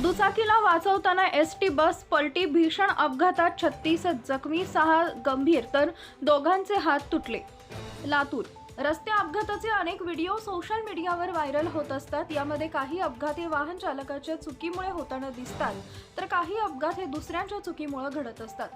दुचाकीला वाचवताना ST bus पलटी, भीषण अपघातात 36 जखमी, 6 गंभीर तर दोघांचे हात तुटले. लातूर रस्ते अपघाताचे अनेक व्हिडिओ सोशल मीडियावर व्हायरल होत असतात. यामध्ये काही अपघात हे वाहन चालकाच्या चुकीमुळे होताना दिसतात, तर काही अपघात हे दुसऱ्यांच्या चुकीमुळे घडत असतात.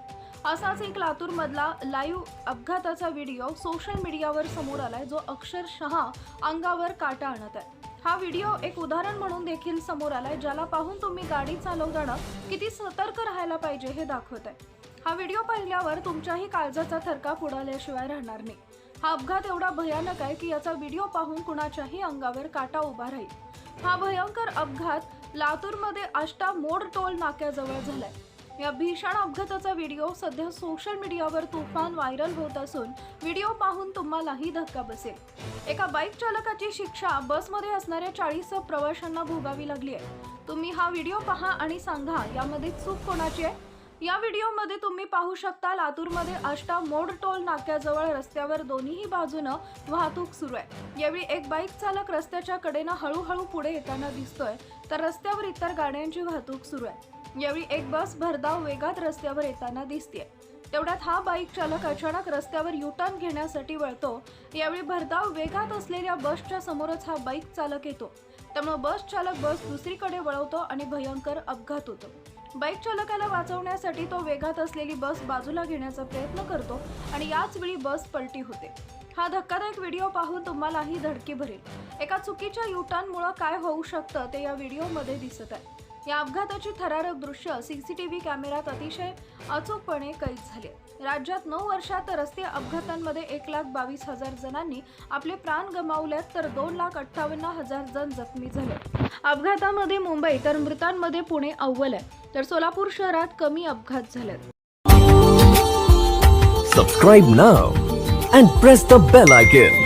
असाच एक लातूर मधला लाईव्ह अपघाताचा व्हिडिओ सोशल मीडियावर समोर आलाय, जो अक्षरशः अंगावर काटा आणत आहे. हा व्हिडिओ एक उदाहरण म्हणून देखील समोर आलाय, ज्याला पाहून तुम्ही गाडी चालवताना किती सतर्क राहायला पाहिजे हे दाखवत आहे. हा व्हिडिओ पाहिल्यावर तुमच्याही काळजाचा थरकाप उडाल्याशिवाय राहणार नाही. हा अपघात एवढा भयानक आहे की याचा व्हिडिओ पाहून कुणाच्याही अंगावर काटा उभा राहील. हा भयंकर अपघात लातूरमध्ये आष्टा मोड टोल नाक्याजवळ झालाय. या भीषण अपघाताचा व्हिडिओ सध्या सोशल मीडियावर तुफान व्हायरल होत असून व्हिडिओ पाहून तुम्हालाही धक्का बसेल. एका बाईक चालकाची शिक्षा बसमध्ये असणाऱ्या 40 प्रवाशांना भोगावी लागली आहे. तुम्ही हा व्हिडिओ पहा आणि सांगा यामध्ये चूक कोणाची आहे. या व्हिडिओमध्ये तुम्ही पाहू शकता, लातूरमध्ये आष्टा मोड टोल नाक्याजवळ रस्त्यावर दोन्ही बाजूनं वाहतूक सुरू आहे. यावेळी एक बाईक चालक रस्त्याच्या कडेनं हळूहळू पुढे येताना दिसतोय, तर रस्त्यावर इतर गाड्यांची वाहतूक सुरू आहे. यावेळी एक बस भरधाव वेगात रस्त्यावर येताना दिसतेय. तेवढ्यात हा बाईक चालक अचानक रस्त्यावर यू-टर्न घेण्यासाठी वळतो. यावेळी भरधाव वेगात असलेल्या बसच्या समोरच हा बाईक चालक येतो. त्यामुळे बस चालक बस दुसरीकडे वळवतो आणि भयंकर अपघात होतो. बाईक चालकाला वाचवण्यासाठी तो वेगात असलेली बस बाजूला घेण्याचा प्रयत्न करतो आणि याच वेळी बस पलटी होते. हा धक्कादायक व्हिडिओ पाहून तुम्हालाही धडकी भरेल. एका चुकीच्या यू-टर्नमुळे काय होऊ शकतं ते या व्हिडिओमध्ये दिसत आहे. या अपघाताची थरारक दृश्य सीसीटीव्ही कॅमेऱ्यात अतिशय अचूकपणे कैद झाले. राज्यात 9 वर्षात रस्ते अपघातांमध्ये 1,22,000 जणांनी आपले प्राण गमावलेत, तर 2,58,000 जण जखमी झाले. अपघातामध्ये मुंबई तर मृतांमध्ये पुणे अव्वल आहे, तर सोलापूर शहरात कमी अपघात झालेत. Subscribe now and press the bell icon.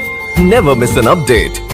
Never miss an update.